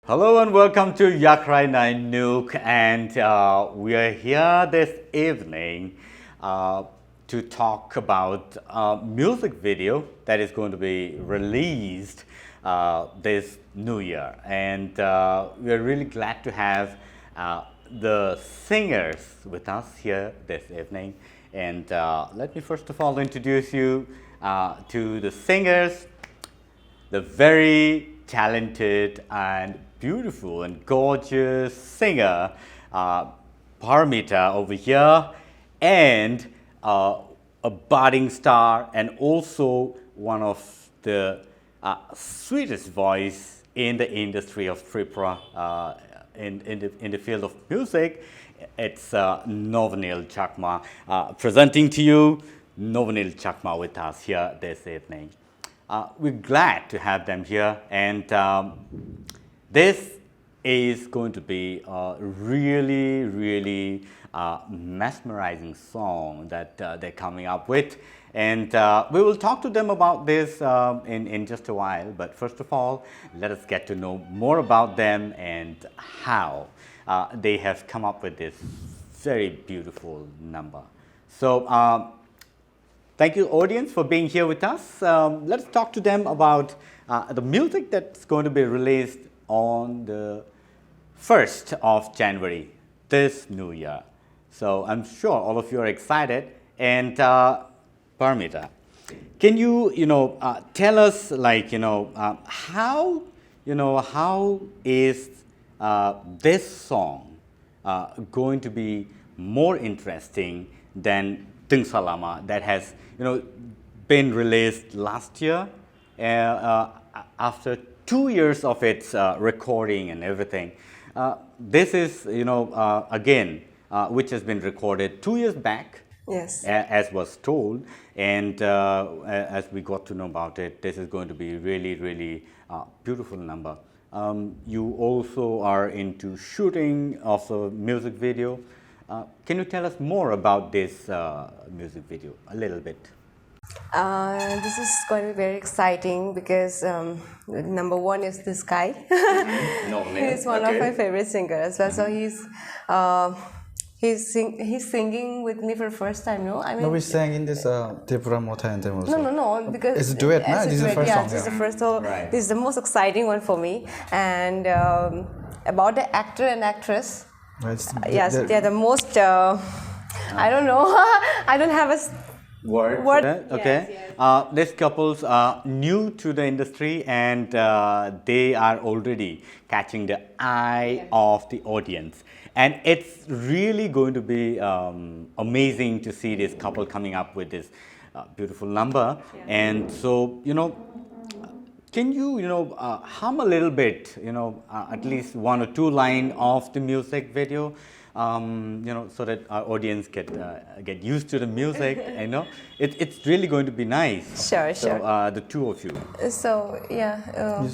Hello and welcome to Yakrai Nine Nuke, and we are here this evening to talk about a music video that is going to be released this new year, and we are really glad to have the singers with us here this evening. And let me first of all introduce you to the singers, the very talented and beautiful and gorgeous singer Paramita over here, and a budding star and also one of the sweetest voice in the industry of Tripura in the field of music. It's Novanil Chakma presenting to you Novanil Chakma with us here this evening. We're glad to have them here, and this is going to be a really mesmerizing song that they're coming up with, and we will talk to them about this in just a while. But first of all, let us get to know more about them and how they have come up with this very beautiful number. So thank you, audience, for being here with us. Let's talk to them about the music that's going to be released on the 1st of January, this new year. So I'm sure all of you are excited. And Paramita, can you, tell us, how is this song going to be more interesting than Ting Salama that has been released last year after 2 years of its recording and everything. This is again which has been recorded 2 years back. Yes. As was told, and as we got to know about it, this is going to be really beautiful number. You also are into shooting of a music video. Can you tell us more about this music video a little bit? This is going to be very exciting because number one is this guy. He's one of my favorite singers as well. So he's singing with me for the first time. No, I mean. No, we sang in this Tripura Motha anthem also. No, because it's a duet. This is the first song. This is the first. So this is the most exciting one for me. And about the actor and actress. Yes, they're the most. I don't know. I don't have a word. Okay. Yes. These couples are new to the industry, and they are already catching the eye of the audience. And it's really going to be amazing to see this couple coming up with this beautiful number. Yeah. And so, can you, hum a little bit, at least 1 or 2 lines of the music video, so that our audience get used to the music. It's really going to be nice. Sure. So the two of you. So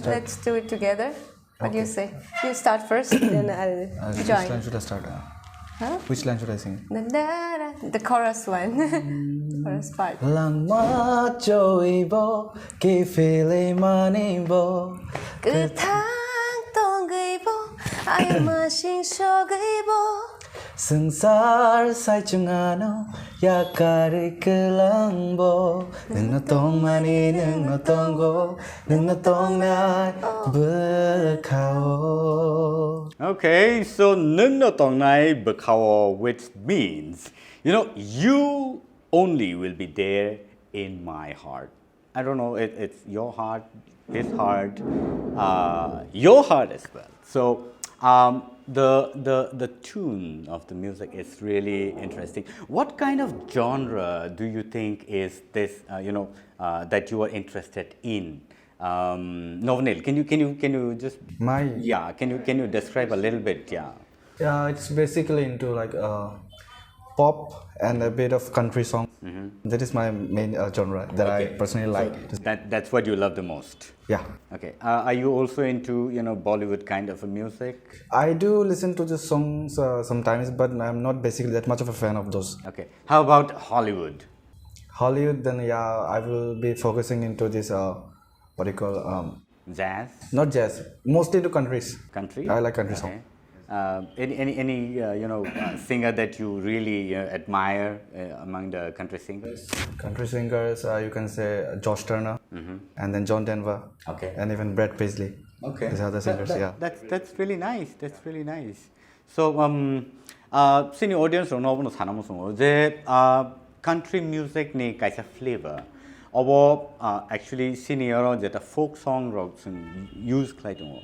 let's do it together. What do you say? You start first, then I'll join. Which line should I start? Huh? Which line should I sing? The chorus one. Chorus part. Langma joibo ki fele manibo. Cứ tháng tông gây bo, ai mà sinh so gây bo. Sangsar sai chungano ya kari kelangbo. Nung na tong mani nung na tong go, nung na tong na bekao. Okay, so nung na tong nai bekao, which means you only will be there in my heart. I don't know, it's your heart, his heart, your heart as well. So the tune of the music is really interesting. What kind of genre do you think is this? That you are interested in? Novanil, can you just can you describe a little bit? Yeah, it's basically into like pop and a bit of country song. Mm-hmm. That is my main genre that I personally like. So that's what you love the most. Yeah. Okay. Are you also into Bollywood kind of a music? I do listen to the songs sometimes, but I'm not basically that much of a fan of those. Okay. How about Hollywood? Hollywood, then I will be focusing into this what do you call Jazz? Not jazz, mostly to countries. Country? I like country song. Any singer that you really admire among the country singers? Country singers, you can say Josh Turner, and then John Denver, Okay. and even Brad Paisley. Okay. These are the singers, yeah. That's really nice. That's really nice. So, senior audience, no one the country music ne kaisa flavor. Or actually senior that folk song rocks and use Clayton.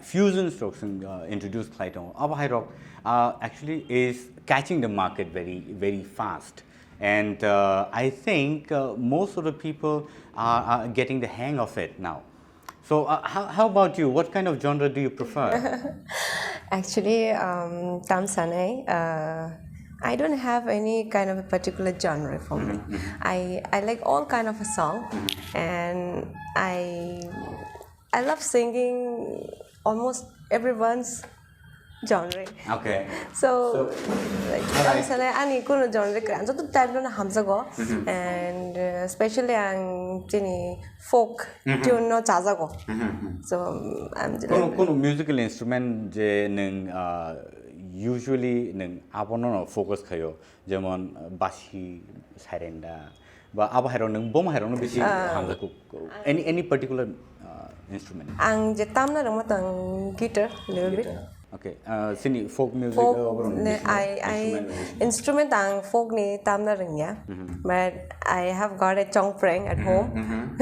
Fusion strokes introduced Clayton. Our high rock actually is catching the market very, very fast. And I think most of the people are getting the hang of it now. So how about you? What kind of genre do you prefer? Actually, I don't have any kind of a particular genre for me. I like all kind of a song, and I love singing almost everyone's genre. Okay. So like ani kuno genre kran jatu type na hamsa go and especially ang tini folk tune no chaja go. So I'm kono musical instrument je neng usually neng abono focus khayo jemon bashi sarenda ba aba hero neng bom hero no bisi hamsa ko any particular instrument ang je tamna ramotang guitar little bit. Okay, sini folk music I instrument ang folk ni tamna ringya, but I have got a chong prang at home.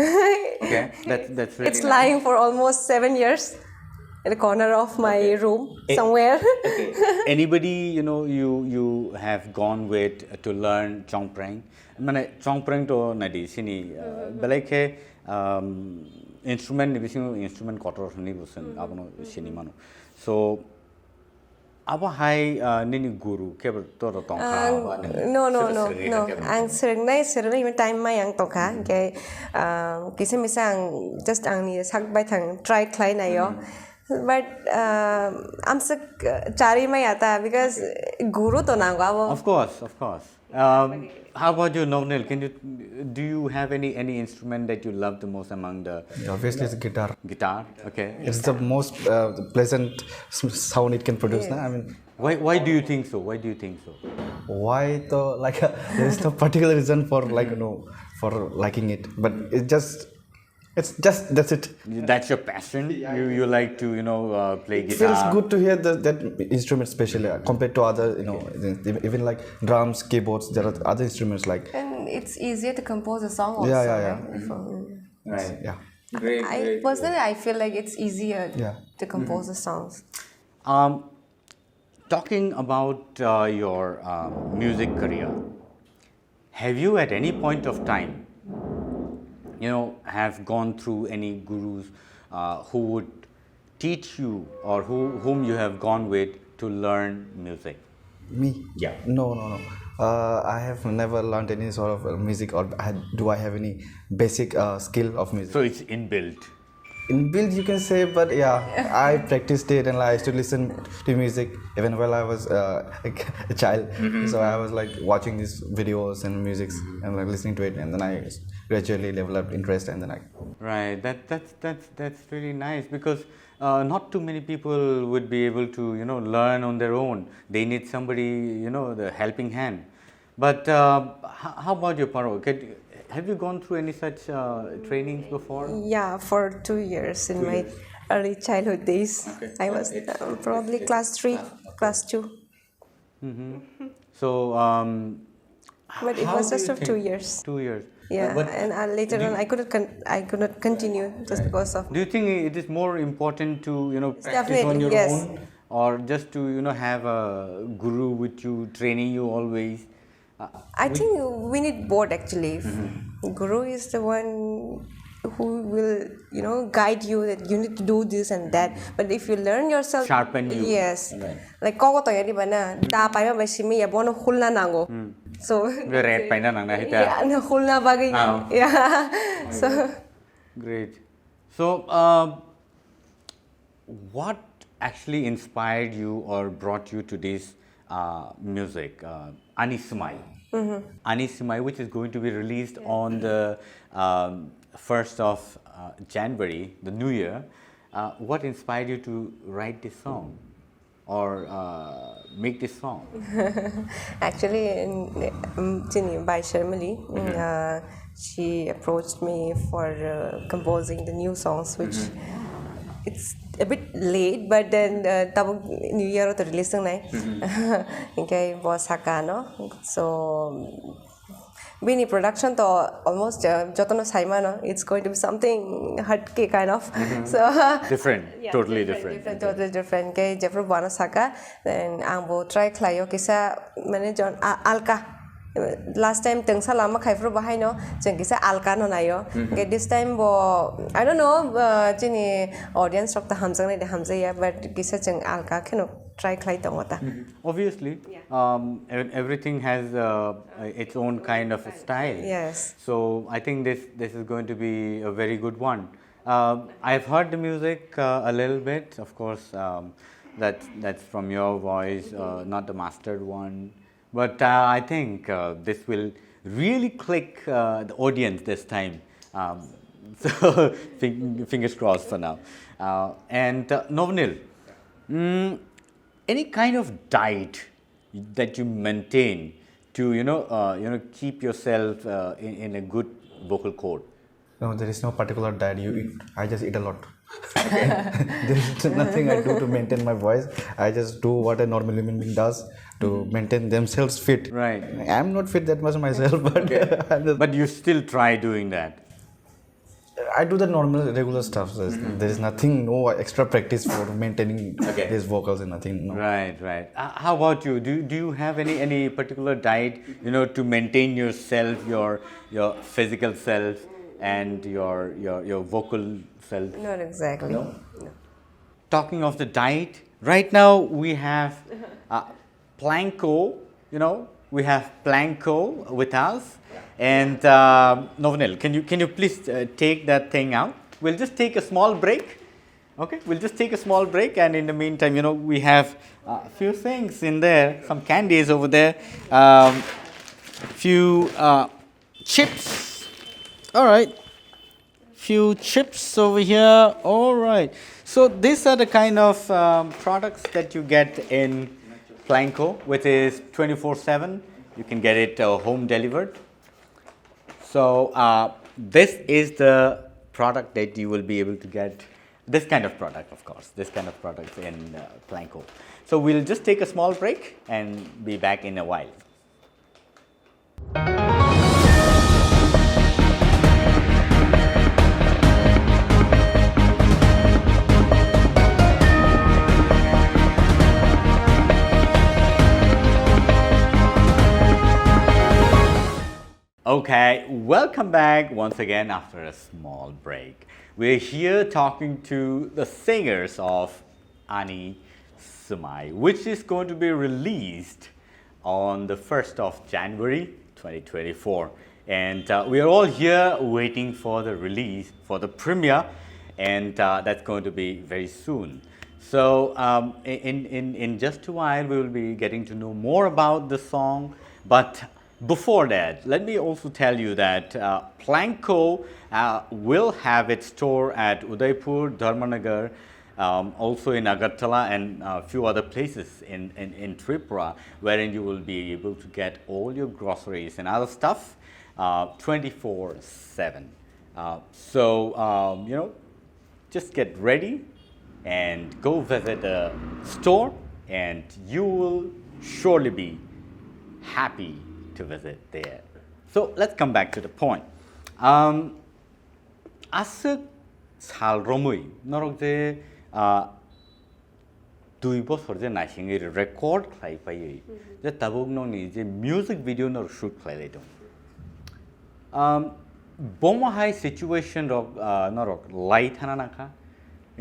Okay, that's really it's lying for almost 7 years in the corner of my room somewhere. Okay. Anybody you have gone with to learn chong prang? Mane chong prang to nadi sini belake instrument instrument kotor ni busan abono sini mano. So aba hai nini guru keber to tongkha no ang sering time ma yang tongkha ke kise misang just ang ni sak bai thang try klai na yo but am sak chari ma yata because guru to na go of course how about you Novnil, do you have any instrument that you love the most among the obviously it's guitar. Okay, it's the most pleasant sound it can produce. Yeah. I mean, why do you think so why though like there is no particular reason for for liking it, but it's just that's it. That's your passion. Yeah. You like to play guitar. It feels good to hear that instrument, especially compared to other even like drums, keyboards. There are other instruments like. And it's easier to compose a song also. Yeah. Right. Yeah. Great. Personally, I feel like it's easier to compose the songs. Talking about your music career, have you at any point of time have gone through any gurus who would teach you or whom you have gone with to learn music? Me? Yeah. No. I have never learned any sort of music, or do I have any basic skill of music? So it's inbuilt. Inbuilt, you can say, but yeah, I practiced it and I used to listen to music even while I was a child. So I was like watching these videos and musics and like listening to it, and then I gradually developed interest, and then I. Right. That's really nice, because not too many people would be able to learn on their own. They need somebody the helping hand. But how about you, Paro? Have you gone through any such trainings before? Yeah, for 2 years in my early childhood days. Okay. I was probably class 3, class 2. So, but it was just of 2 years. 2 years. Yeah, and later on I could not continue just because of. Do you think it is more important to practice on your own, or just to have a guru with you, training you always? I think we need both actually. Guru is the one who will guide you that you need to do this and that. But if you learn yourself, sharpen you. Yes. Right. Like koko to yari bana da pai ma basimi ya bono hulna nango. So red pai na nangna hita. Yeah, na hulna bagi. Yeah. So great. So what actually inspired you or brought you to this music, SWMAI? SWMAI, which is going to be released on the 1st of January, the New Year, what inspired you to write this song or make this song? Actually, by Sharmali, she approached me for composing the new songs, which it's a bit late, but then New Year to release okay, was Hakano. So Bini production to almost Jotono Saimano, it's going to be something hutke kind of. So Different, totally different. Totally different. Okay, Jeffrey Buana Saka, then Ambo try Clayo Kisa manager Alka. Last time Teng Salama Kaifro Bahino, Jenkisa Alka no Nayo. Okay, this time I don't know Jenny audience of the Hamzang de Hamzaya, but Kisa Jeng Alka cannot try Claytonota. Obviously, everything has its own kind of style. Yes. So I think this is going to be a very good one. I've heard the music a little bit, of course. That's from your voice, not the mastered one. But I think this will really click the audience this time. So fingers crossed for now. And Novanil, any kind of diet that you maintain to keep yourself in a good vocal cord? No, there is no particular diet you eat. I just eat a lot. There is nothing I do to maintain my voice. I just do what a normal human being does to maintain themselves fit. Right. I'm not fit that much myself, but but you still try doing that. I do the normal, regular stuff. There is nothing, no extra practice for maintaining these vocals and nothing. No. Right. How about you? Do you have any particular diet, to maintain yourself, your physical self, and your vocal self? Not exactly. No? Talking of the diet, right now we have Planko. We have Planko with us. And Novanil, can you please take that thing out? We'll just take a small break. Okay, we'll just take a small break, and in the meantime, we have a few things in there, some candies over there, few chips. All right, few chips over here. All right. So these are the kind of products that you get in Planko, which is 24/7. You can get it home delivered. So this is the product that you will be able to get, this kind of product, of course, this kind of product in Planko. So we'll just take a small break and be back in a while. Okay, welcome back once again after a small break. We're here talking to the singers of SWMAI, which is going to be released on the 1st of January 2024. And we are all here waiting for the release, for the premiere, and that's going to be very soon. So in just a while, we will be getting to know more about the song, but before that, let me also tell you that Planko will have its store at Udaipur, Dharmanagar, also in Agartala and a few other places in Tripura, wherein you will be able to get all your groceries and other stuff 24/7. So, just get ready and go visit the store, and you will surely be happy to visit there. So let's come back to the point. Asuk sal romui norok je 2 বছর যে নাইসিংয়ের record খাই পাই যে তাবুক ননি যে music video নর shoot খাইলাই দং বমাহাই situation rock নরক লাই থানা নাখা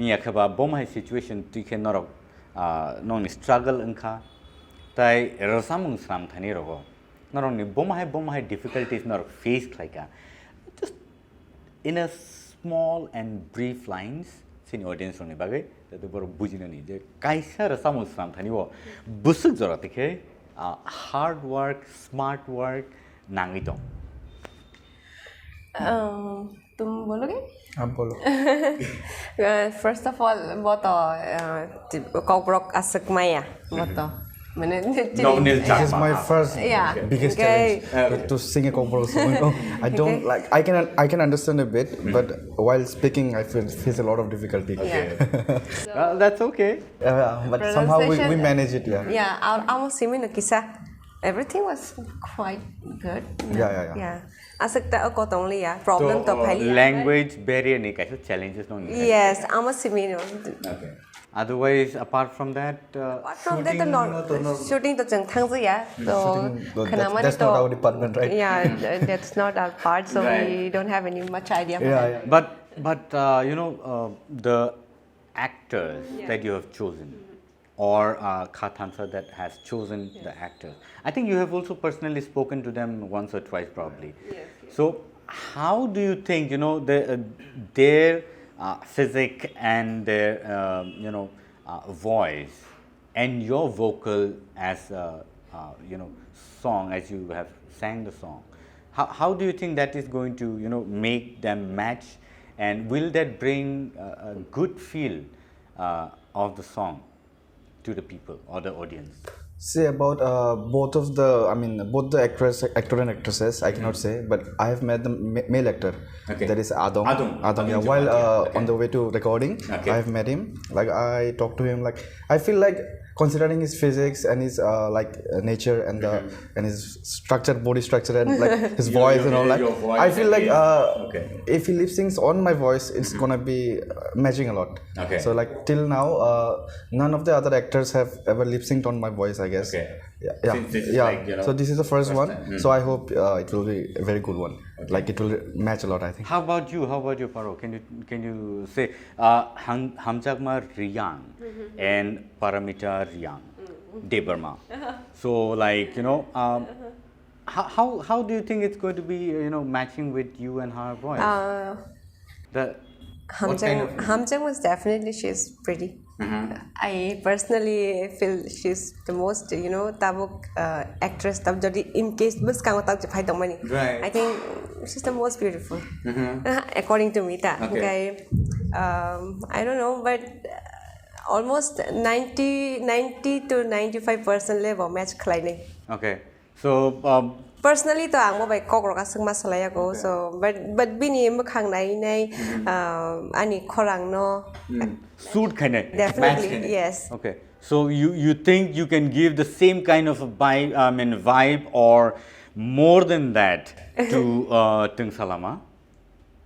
ইয়াখাবা বমাহাই situation তুইখে নরক ননি struggle ওংখা তাই রসামুং স্রাম থানি রগ not only bomahai difficulties not face like just in a small and brief lines sin audience roni bagai the boro bujina ni je kaisa ra samusram thani wo busuk jora tekhe hard work smart work nangi dong तुम बोलोगे आप बोलो first of all boto Kokborok SWMAI boto No, this is my first Yeah. biggest Okay. challenge to sing a Kokborok song. I don't like. I can understand a bit, but while speaking, I face a lot of difficulty. Well, that's okay. But somehow we Pronunciation. manage it. Yeah. Yeah, almost similar kisah. Everything was quite good. Yeah. Yeah. Asik ta ako tong liya problem to phali. Language barrier नहीं कैसे challenges no नहीं Yes, almost similar. Okay. Otherwise, apart from that, Apart from that, the shooting to chang thang ya. So That's not our department, right? Yeah, that's not our part, so Right. we don't have any much idea. For Yeah, that. yeah. but you know the actors that you have chosen, or Khathansa that has chosen the actors. I think you have also personally spoken to them once or twice, probably. So, how do you think their physique and their voice and your vocal as song as you have sang the song? How do you think that is going to make them match, and will that bring a good feel of the song to the people or the audience? Say about both the actor and actresses, I cannot say, but I have met the male actor. Okay. That is Adam. Adam, Yeah. While on the way to recording, Okay. I have met him. Like I talked to him. Like I feel like considering his physics and his nature and and his structure, body structure, and like his voice and all that, your voice I feel like Okay. if he lip syncs on my voice, it's gonna be matching a lot. Okay. So like till now, none of the other actors have ever lip synced on my voice, I guess. Okay. Yeah. Since this is Yeah. like, So this is the first one. time. So I hope it will be a very good one. Like it will match a lot, I think. How about you, Paro? Can you say Hamjagma Riyang and Paramita Riyang, Debarma? So like how do you think it's going to be matching with you and her voice? The what kind of Hamjang was definitely, she's pretty. I personally feel she's the most, tabuk actress. Tab jadi in case bus kang otak jepai dong mani. Right. I think she's the most beautiful, according to me. Okay. I don't know, but almost 90 to 95% level match climbing. Okay. So Personally, to ang mo by Kokborok SWMAI ako. So, but bini mo kang nay ani korang no. suit kind of Definitely, yes. Okay. So you think you can give the same kind of a vibe or more than that to Tung Salama?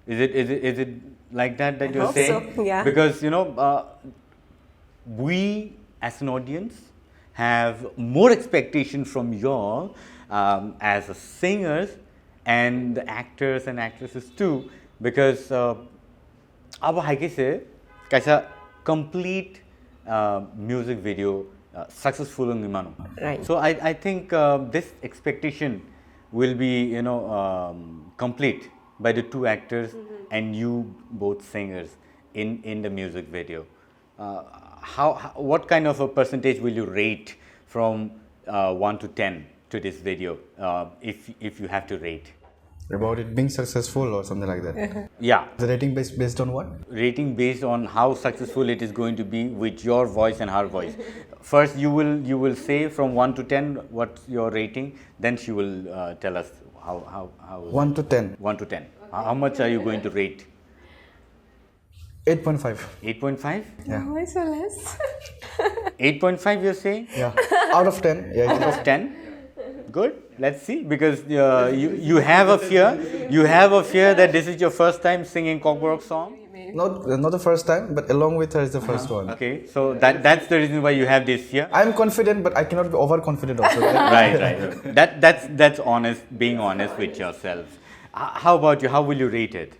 Is it like that you're hope saying? so, yeah. Because we as an audience have more expectation from y'all as a singers and the actors and actresses too, because अब है से कैसा complete music video successful in Mano. Right. So I think this expectation will be complete by the two actors and you both singers in the music video. What kind of a percentage will you rate from 1 to 10 to this video if you have to rate? About it being successful or something like that. Yeah. The rating based on what? Rating based on how successful it is going to be with your voice and her voice. First you will say from 1 to 10 what's your rating, then she will tell us how 1 to 10. 1 to 10. How much are you going to rate? 8.5. 8.5? Yeah. Why so less? 8.5 you're saying? Yeah. Out of 10. Yeah. Out of 10? Good. Let's see, because you have a fear that this is your first time singing Kokborok song. Not the first time, but along with her is the first one. Okay, so that's the reason why you have this fear. I'm confident, but I cannot be overconfident also. Right? Right. That's honest, being honest with yourself. How about you? How will you rate it?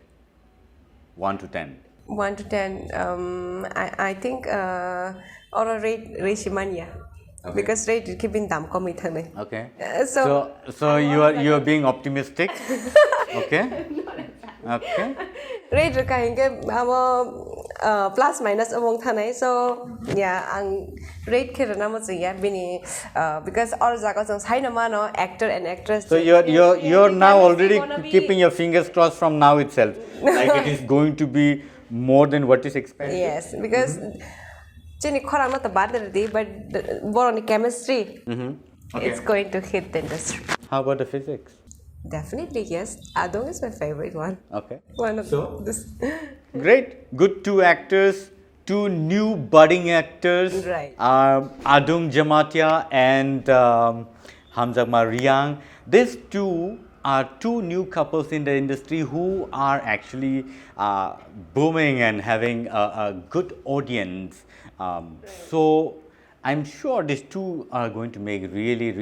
1 to 10. 1 to 10. I think or a rate Rishimania. Okay. Because rate it keeping dam komi thane. Okay. So you are being optimistic. Okay. Okay. rate kahinge plus minus among thanai so yeah ang rate khirana mo ya bini because all jaga jang sai na mano actor and actress So you're now already keeping your fingers crossed from now itself. Like it is going to be more than what is expected. yes because chini khorang na ta bad di but boroni chemistry it's going to hit the industry. How about the physics? Definitely yes. Adong is my favorite one. Okay. One of this. Great. Good two actors, two new budding actors. Right. Adung Jamatia and Hamza Mariang. These two are two new couples in the industry who are actually booming and having a good audience. So I'm sure these two are going to make really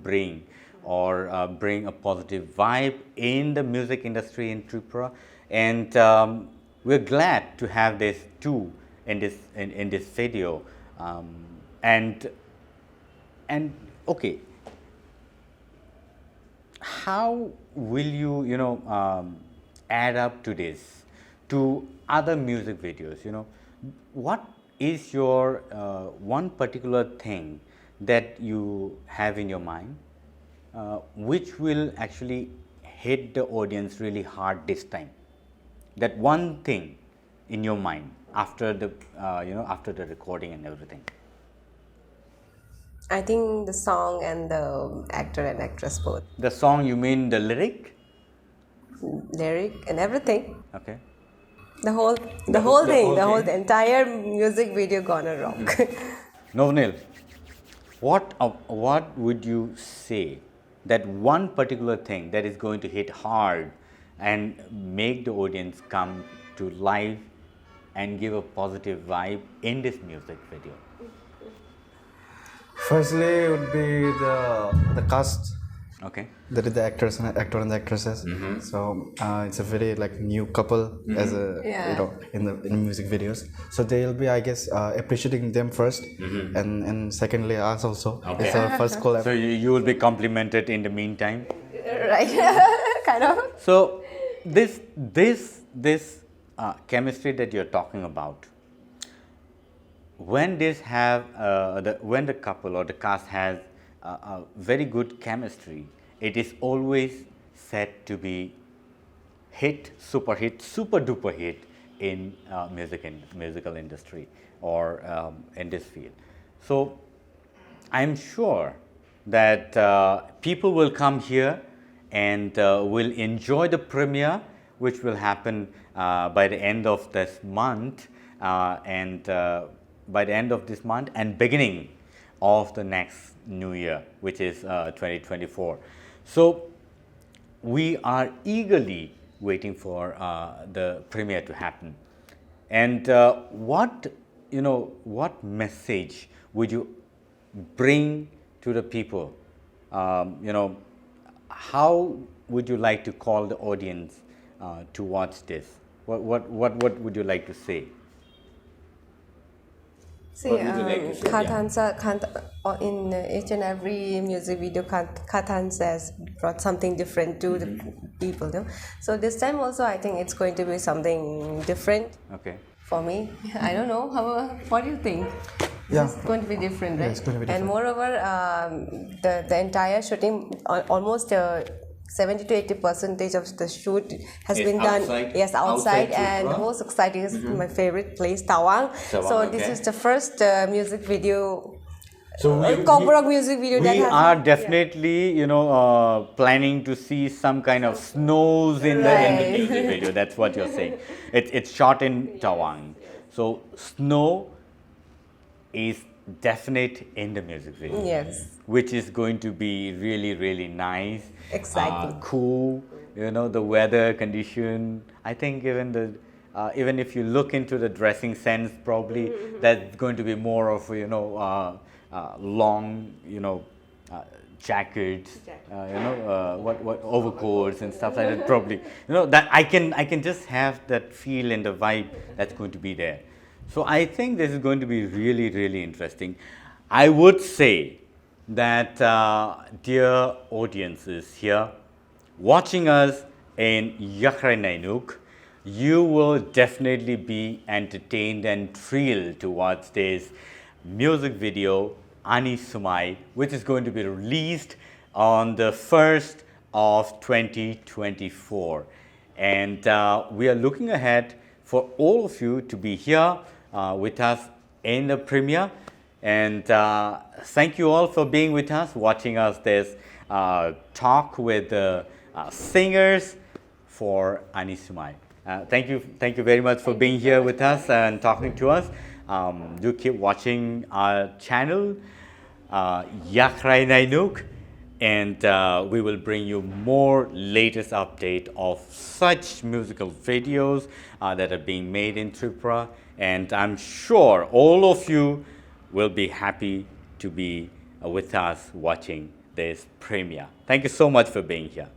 bring a positive vibe in the music industry in Tripura, and we're glad to have these two in this video. And okay, how will you add up to this to other music videos? What is your one particular thing that you have in your mind which will actually hit the audience really hard this time? That one thing in your mind after the after the recording and everything. I think the song and the actor and actress both. The song, you mean the lyric? Lyric and everything. Okay. The entire music video gonna rock. Novnil, what would you say that one particular thing that is going to hit hard and make the audience come to life and give a positive vibe in this music video? Firstly, it would be the cast. Okay. That is the actor and the actresses. So it's a very new couple as a in music videos. So they'll be, I guess, appreciating them first, and secondly us also. Okay. It's our first collab. So you will be complimented in the meantime. Right. Kind of. So this chemistry that you're talking about, when when the couple or the cast has a very good chemistry, it is always said to be super duper hit in musical industry or in this field. So I'm sure that people will come here and will enjoy the premiere, which will happen by the end of this month and beginning of the next new year, which is 2024. So we are eagerly waiting for the premiere to happen. And what message would you bring to the people? How would you like to call the audience to watch this? What would you like to say? See, in each and every music video, Kathan has brought something different to the people. No? So this time also, I think it's going to be something different. Okay. For me, I don't know. What do you think? Yeah. It's going to be different, right? Yeah, it's going to be different. And moreover, the entire shooting, almost 70 to 80% of the shoot has been done outside and the most exciting is my favorite place, Tawang. So this is the first music video, Kokborok music video that we has are definitely planning to see some kind of snows in the music video. That's what you're saying. It's shot in Tawang, so snow is definite in the music video. Yes. Which is going to be really nice, exciting, cool. The weather condition. I think even if you look into the dressing sense, probably that's going to be more of long jackets, what overcoats and stuff like that. Probably that I can just have that feel and the vibe that's going to be there. So I think this is going to be really interesting. I would say that dear audiences here watching us in Yakhrai Nainuk, you will definitely be entertained and thrilled to watch this music video, Ani SWMAI, which is going to be released on the 1st of 2024. And we are looking ahead for all of you to be here with us in the premiere. And thank you all for being with us, watching us this talk with the singers for Ani SWMAI. Thank you very much for being here with us and talking to us. Do keep watching our channel, Yakrai Nainuk, and we will bring you more latest update of such musical videos that are being made in Tripura. And I'm sure all of you will be happy to be with us watching this premiere. Thank you so much for being here.